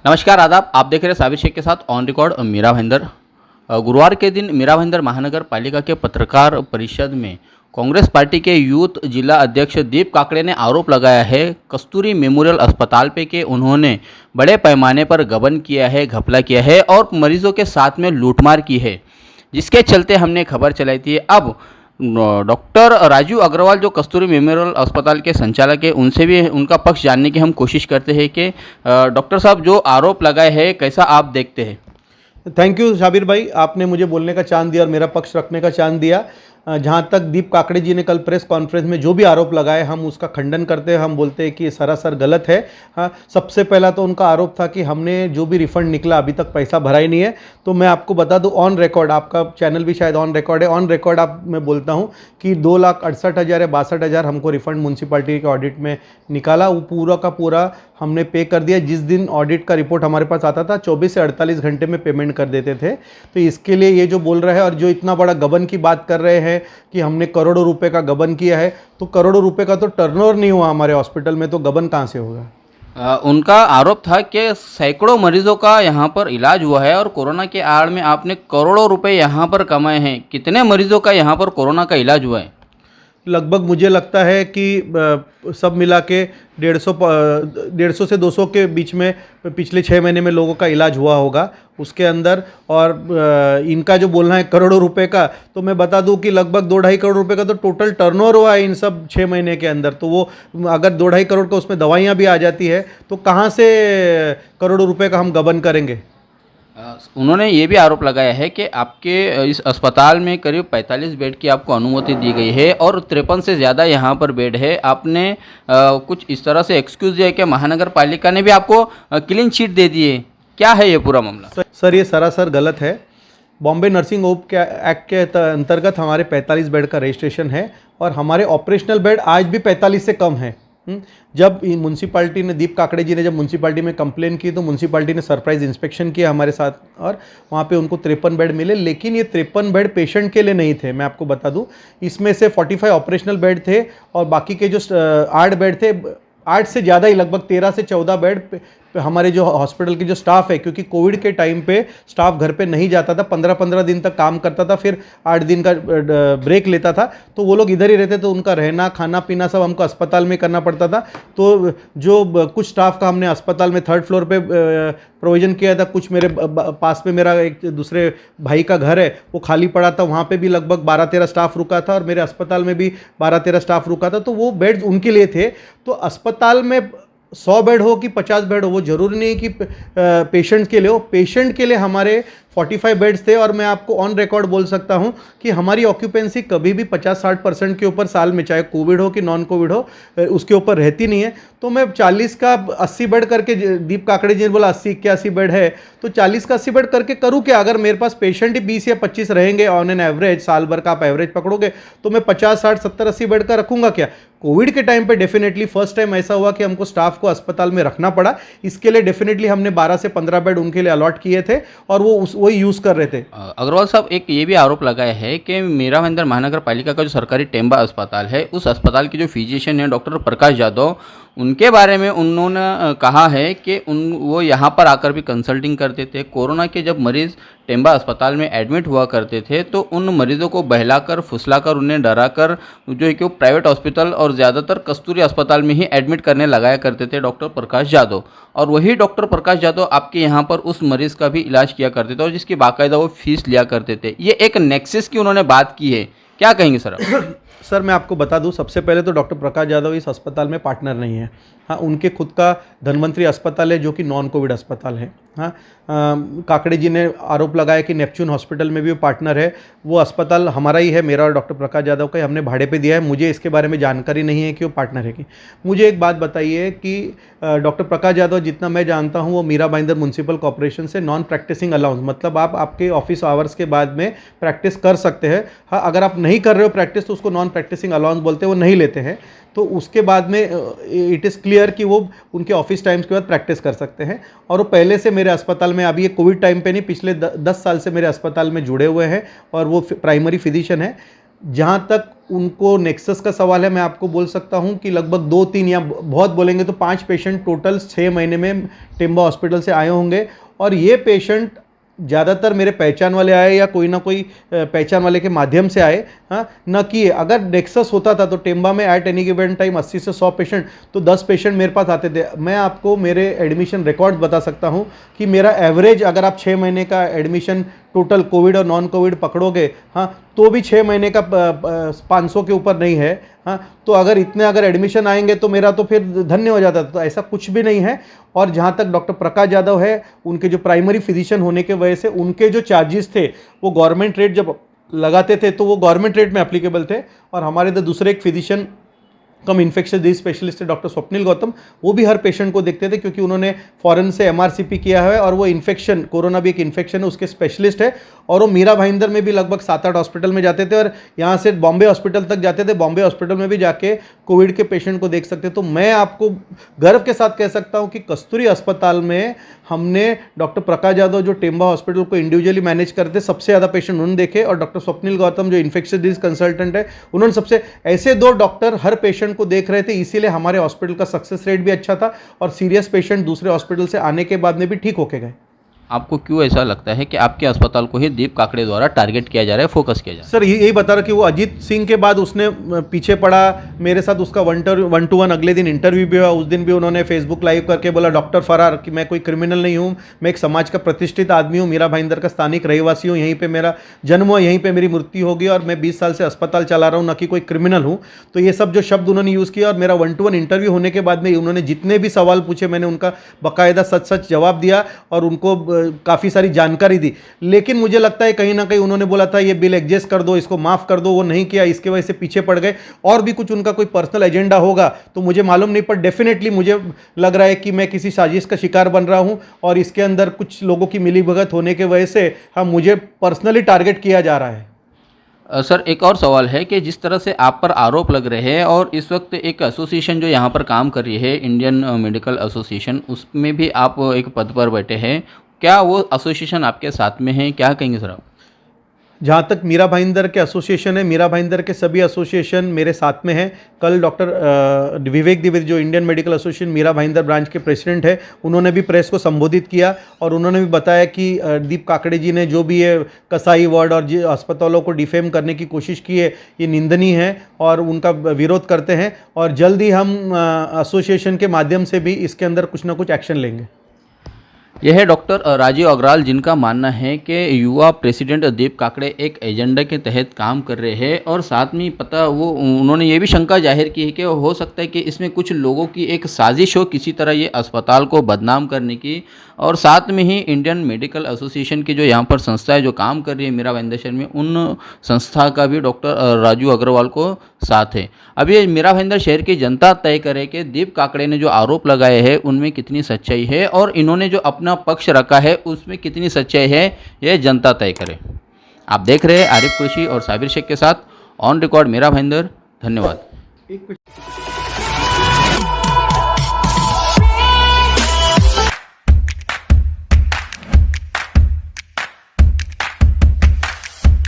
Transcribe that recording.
नमस्कार आदाब। आप देख रहे हैं साबिर शेख के साथ ऑन रिकॉर्ड मीरा भाईंदर। गुरुवार के दिन मीरा भाईंदर महानगर पालिका के पत्रकार परिषद में कांग्रेस पार्टी के यूथ जिला अध्यक्ष दीप काकड़े ने आरोप लगाया है कस्तूरी मेमोरियल अस्पताल पे कि उन्होंने बड़े पैमाने पर गबन किया है, घपला किया है और मरीजों के साथ में लूटमार की है, जिसके चलते हमने खबर चलाई थी। अब डॉक्टर राजू अग्रवाल जो कस्तूरी मेमोरियल अस्पताल के संचालक है, उनसे भी उनका पक्ष जानने की हम कोशिश करते हैं कि डॉक्टर साहब जो आरोप लगाए हैं कैसा आप देखते हैं। थैंक यू साबिर भाई, आपने मुझे बोलने का चांस दिया और मेरा पक्ष रखने का चांस दिया। जहाँ तक दीप काकड़े जी ने कल प्रेस कॉन्फ्रेंस में जो भी आरोप लगाए, हम उसका खंडन करते हैं। हम बोलते हैं कि ये सरासर गलत है। हाँ, सबसे पहला तो उनका आरोप था कि हमने जो भी रिफंड निकला अभी तक पैसा भरा ही नहीं है। तो मैं आपको बता दूं, ऑन रिकॉर्ड, आपका चैनल भी शायद ऑन रिकॉर्ड है, ऑन रिकॉर्ड आप मैं बोलता हूं कि 2,68,000 या 62,000 हमको रिफंड म्यूनसिपाल्टी के ऑडिट में निकाला। वो पूरा का पूरा हमने पे कर दिया। जिस दिन ऑडिट का रिपोर्ट हमारे पास आता था 24 से 48 घंटे में पेमेंट कर देते थे। तो इसके लिए ये जो बोल रहे हैं और जो इतना बड़ा गबन की बात कर रहे हैं कि हमने करोड़ों रुपए का गबन किया है, तो करोड़ों रुपए का तो टर्नओवर नहीं हुआ हमारे हॉस्पिटल में, तो गबन कहाँ से होगा। उनका आरोप था कि सैकड़ों मरीजों का यहाँ पर इलाज हुआ है और कोरोना के आड़ में आपने करोड़ों रुपए यहाँ पर कमाए हैं। कितने मरीजों का यहाँ पर कोरोना का इलाज हुआ है? लगभग मुझे लगता है कि सब मिला के 150 से 200 के बीच में पिछले 6 महीने में लोगों का इलाज हुआ होगा उसके अंदर। और इनका जो बोलना है करोड़ों रुपए का, तो मैं बता दूं कि लगभग 2-2.5 करोड़ रुपए का तो टोटल टर्नओवर हुआ है इन सब 6 महीने के अंदर। तो वो अगर 2-2.5 करोड़ का उसमें दवाइयाँ भी आ जाती है तो कहाँ से करोड़ों रुपए का हम गबन करेंगे। उन्होंने ये भी आरोप लगाया है कि आपके इस अस्पताल में करीब 45 बेड की आपको अनुमति दी गई है और 53 से ज़्यादा यहाँ पर बेड है। आपने कुछ इस तरह से एक्सक्यूज़ दिया कि महानगर पालिका ने भी आपको क्लीन चिट दे दी है। क्या है ये पूरा मामला? सर ये सरासर गलत है। बॉम्बे नर्सिंग होम के एक्ट के अंतर्गत हमारे 45 बेड का रजिस्ट्रेशन है और हमारे ऑपरेशनल बेड आज भी 45 से कम है। जब म्यूनसिपाल्टी ने, दीप काकड़े जी ने जब म्यूनसिपाल्टी में कंप्लेन की तो म्यूनसिपाल्टी ने सरप्राइज इंस्पेक्शन किया हमारे साथ और वहाँ पे उनको 53 बेड मिले। लेकिन ये 53 बेड पेशेंट के लिए नहीं थे। मैं आपको बता दूं, इसमें से 45 ऑपरेशनल बेड थे और बाकी के जो 8 बेड थे, 8 से ज़्यादा ही, लगभग 13 से 14 बेड हमारे जो हॉस्पिटल के जो स्टाफ है, क्योंकि कोविड के टाइम पे स्टाफ घर पे नहीं जाता था, 15-15 दिन तक काम करता था, फिर 8 दिन का ब्रेक लेता था, तो वो लोग इधर ही रहते, तो उनका रहना खाना पीना सब हमको अस्पताल में करना पड़ता था। तो जो कुछ स्टाफ का हमने अस्पताल में 3rd फ्लोर पे प्रोविज़न किया था। कुछ मेरे पास में मेरा एक दूसरे भाई का घर है, वो खाली पड़ा था, वहाँ पर भी लगभग 12-13 स्टाफ रुका था और मेरे अस्पताल में भी 12-13 स्टाफ रुका था। तो वो बेड्स उनके लिए थे। तो अस्पताल में 100 बेड हो कि 50 बेड हो, वो जरूरी नहीं कि पेशेंट्स के लिए हो। पेशेंट के लिए हमारे 45 बेड्स थे और मैं आपको ऑन रिकॉर्ड बोल सकता हूं कि हमारी ऑक्यूपेंसी कभी भी 50-60% के ऊपर साल में, चाहे कोविड हो कि नॉन कोविड हो, उसके ऊपर रहती नहीं है। तो मैं 40 का 80 बेड करके, दीप काकड़े जी ने बोला 80-81 बेड है, तो 40 का 80 बेड करके करूँ क्या? अगर मेरे पास पेशेंट ही 20 या 25 रहेंगे ऑन एन एवरेज, साल भर का आप एवरेज पकड़ोगे, तो मैं 50-60-70-80 बेड का रखूंगा क्या? कोविड के टाइम पे डेफिनेटली फर्स्ट टाइम ऐसा हुआ कि हमको स्टाफ को अस्पताल में रखना पड़ा। इसके लिए डेफिनेटली हमने 12 से 15 बेड उनके लिए अलॉट किए थे और वो वही यूज़ कर रहे थे। अग्रवाल साहब, एक ये भी आरोप लगाया है कि मीरा भाईंदर महानगर पालिका का जो सरकारी टेम्बा अस्पताल है, उस अस्पताल के जो फिजिशियन है डॉक्टर प्रकाश यादव, उनके बारे में उन्होंने कहा है कि वो यहाँ पर आकर भी कंसल्टिंग करते थे। कोरोना के जब मरीज़ टेम्बा अस्पताल में एडमिट हुआ करते थे तो उन मरीज़ों को बहलाकर, फुसलाकर, उन्हें डराकर जो है कि वो प्राइवेट हॉस्पिटल और ज़्यादातर कस्तूरी अस्पताल में ही एडमिट करने लगाया करते थे डॉक्टर प्रकाश यादव। और वही डॉक्टर प्रकाश यादव आपके यहाँ पर उस मरीज़ का भी इलाज किया करते थे और जिसकी बाकायदा वो फीस लिया करते थे। ये एक नेक्सस की उन्होंने बात की है, क्या कहेंगे सर आप? सर मैं आपको बता दूं, सबसे पहले तो डॉक्टर प्रकाश यादव इस अस्पताल में पार्टनर नहीं है। हाँ, उनके खुद का धन्वंतरी अस्पताल है जो कि नॉन कोविड अस्पताल है। हाँ, काकड़े जी ने आरोप लगाया कि नेपच्यून हॉस्पिटल में भी वो पार्टनर है। वो अस्पताल हमारा ही है, मेरा और डॉक्टर प्रकाश यादव का, हमने भाड़े पे दिया है। मुझे इसके बारे में जानकारी नहीं है कि वो पार्टनर है कि। मुझे एक बात बताइए कि डॉक्टर प्रकाश यादव, जितना मैं जानता हूँ, वो मीरा भाईंदर म्यूनसिपल कॉर्पोरेशन से नॉन प्रैक्टिसिंग अलाउंस, मतलब आप आपके ऑफिस आवर्स के बाद में प्रैक्टिस कर सकते हैं। हाँ, अगर आप नहीं कर रहे हो प्रैक्टिस तो उसको नॉन प्रैक्टिसिंग अलाउंस बोलते हैं, वो नहीं लेते हैं। तो उसके बाद में इट इज़ क्लियर कि वो उनके ऑफिस टाइम्स के बाद प्रैक्टिस कर सकते हैं। और वो पहले से मेरे अस्पताल में, अभी ये कोविड टाइम पे नहीं, पिछले 10 साल से मेरे अस्पताल में जुड़े हुए हैं और वो प्राइमरी फिजिशियन है। जहाँ तक उनको नेक्सस का सवाल है, मैं आपको बोल सकता हूँ कि लगभग 2-3 या बहुत बोलेंगे तो 5 पेशेंट टोटल 6 महीने में टेम्बा हॉस्पिटल से आए होंगे। और ये पेशेंट ज़्यादातर मेरे पहचान वाले आए या कोई ना कोई पहचान वाले के माध्यम से आए, हाँ, न कि अगर नेक्सस होता था तो टेम्बा में एट एनी गिवन टाइम 80 से 100 पेशेंट तो 10 पेशेंट मेरे पास आते थे। मैं आपको मेरे एडमिशन रिकॉर्ड बता सकता हूँ कि मेरा एवरेज, अगर आप 6 महीने का एडमिशन टोटल कोविड और नॉन कोविड पकड़ोगे, हाँ, तो भी 6 महीने का 500 के ऊपर नहीं है, हाँ। तो अगर एडमिशन आएंगे तो मेरा तो फिर धन्य हो जाता। तो ऐसा कुछ भी नहीं है। और जहाँ तक डॉक्टर प्रकाश यादव है, उनके जो प्राइमरी फिजिशियन होने के वजह से उनके जो चार्जेस थे वो गवर्नमेंट रेट जब लगाते थे तो वो गवर्नमेंट रेट में एप्लीकेबल थे। और हमारे तो दूसरे एक फिजिशियन कम इन्फेक्शन डिजीज स्पेशलिस्ट है डॉक्टर स्वप्निल गौतम, वो भी हर पेशेंट को देखते थे क्योंकि उन्होंने फॉरेन से MRCP किया है और वो इन्फेक्शन, कोरोना भी एक इन्फेक्शन है, उसके स्पेशलिस्ट है। और वो मीरा भाईंदर में भी लगभग 7-8 हॉस्पिटल में जाते थे और यहाँ से बॉम्बे हॉस्पिटल तक जाते थे। बॉम्बे हॉस्पिटल में भी जाके कोविड के पेशेंट को देख सकते। तो मैं आपको गर्व के साथ कह सकता हूँ कि कस्तूरी अस्पताल में हमने डॉक्टर प्रकाश यादव जो टेम्बा हॉस्पिटल को इंडिविजुअली मैनेज करते, सबसे ज़्यादा पेशेंट उन्होंने देखे, और डॉक्टर स्वप्निल गौतम जो इन्फेक्शियस डिजीज कंसल्टेंट है, उन्होंने सबसे, ऐसे 2 डॉक्टर हर पेशेंट को देख रहे थे। इसीलिए हमारे हॉस्पिटल का सक्सेस रेट भी अच्छा था और सीरियस पेशेंट दूसरे हॉस्पिटल से आने के बाद में भी ठीक होके गए। आपको क्यों ऐसा लगता है कि आपके अस्पताल को ही दीप काकड़े द्वारा टारगेट किया जा रहा है, फोकस किया जा रहा है? सर यही बता रहा कि वो अजीत सिंह के बाद उसने पीछे पड़ा मेरे साथ, उसका 1-to-1 अगले दिन इंटरव्यू भी हुआ। उस दिन भी उन्होंने फेसबुक लाइव करके बोला, डॉक्टर फरार, कि मैं कोई क्रिमिनल नहीं हूँ, मैं एक समाज का प्रतिष्ठित आदमी हूँ, मीरा भाईंदर का स्थानिक रहवासी हूँ, यहीं पर मेरा जन्म हुआ, यहीं पर मेरी मृत्यु होगी और मैं 20 साल से अस्पताल चला रहा हूँ, न कि कोई क्रिमिनल हूँ। तो ये सब जो शब्द उन्होंने यूज़ किया, और मेरा 1-to-1 इंटरव्यू होने के बाद में उन्होंने जितने भी सवाल पूछे मैंने उनका बाकायदा सच जवाब दिया और उनको काफ़ी सारी जानकारी दी। लेकिन मुझे लगता है कहीं ना कहीं उन्होंने बोला था ये बिल एडजस्ट कर दो, इसको माफ कर दो, वो नहीं किया, इसके वजह से पीछे पड़ गए। और भी कुछ उनका कोई पर्सनल एजेंडा होगा तो मुझे मालूम नहीं, पर डेफिनेटली मुझे लग रहा है कि मैं किसी साजिश का शिकार बन रहा हूं और इसके अंदर कुछ लोगों की मिलीभगत होने के वजह से मुझे पर्सनली टारगेट किया जा रहा है। सर एक और सवाल है कि जिस तरह से आप पर आरोप लग रहे हैं और इस वक्त एक एसोसिएशन जो यहाँ पर काम कर रही है, इंडियन मेडिकल एसोसिएशन, उसमें भी आप एक पद पर बैठे हैं, क्या वो एसोसिएशन आपके साथ में है? क्या कहेंगे सर आप? जहाँ तक मीरा भाईंदर के एसोसिएशन है, मीरा भाईंदर के सभी एसोसिएशन मेरे साथ में हैं। कल डॉक्टर विवेक द्विवेदी जो Indian Medical Association Mira Bhayandar branch के प्रेसिडेंट है, उन्होंने भी प्रेस को संबोधित किया और उन्होंने भी बताया कि दीप काकड़े जी ने जो भी ये कसाई वर्ड और अस्पतालों को डिफेम करने की कोशिश की है, ये निंदनीय है और उनका विरोध करते हैं। और जल्द ही हम एसोसिएशन के माध्यम से भी इसके अंदर कुछ ना कुछ एक्शन लेंगे। यह है डॉक्टर राजीव अग्रवाल, जिनका मानना है कि युवा प्रेसिडेंट दीप काकड़े एक एजेंडा के तहत काम कर रहे हैं और साथ में उन्होंने ये भी शंका जाहिर की है कि हो सकता है कि इसमें कुछ लोगों की एक साजिश हो किसी तरह ये अस्पताल को बदनाम करने की। और साथ में ही इंडियन मेडिकल एसोसिएशन की जो यहाँ पर संस्था है जो काम कर रही है मीरा भाईंदर शहर में, उन संस्था का भी डॉक्टर राजीव अग्रवाल को साथ है। अब ये मीरा भाईंदर शहर की जनता तय करे कि दीप काकड़े ने जो आरोप लगाए हैं उनमें कितनी सच्चाई है और इन्होंने जो अपना पक्ष रखा है उसमें कितनी सच्चाई है, यह जनता तय करे। आप देख रहे हैं आरिफ कुरैशी और साबिर शेख के साथ ऑन रिकॉर्ड मीरा भाईंदर। धन्यवाद।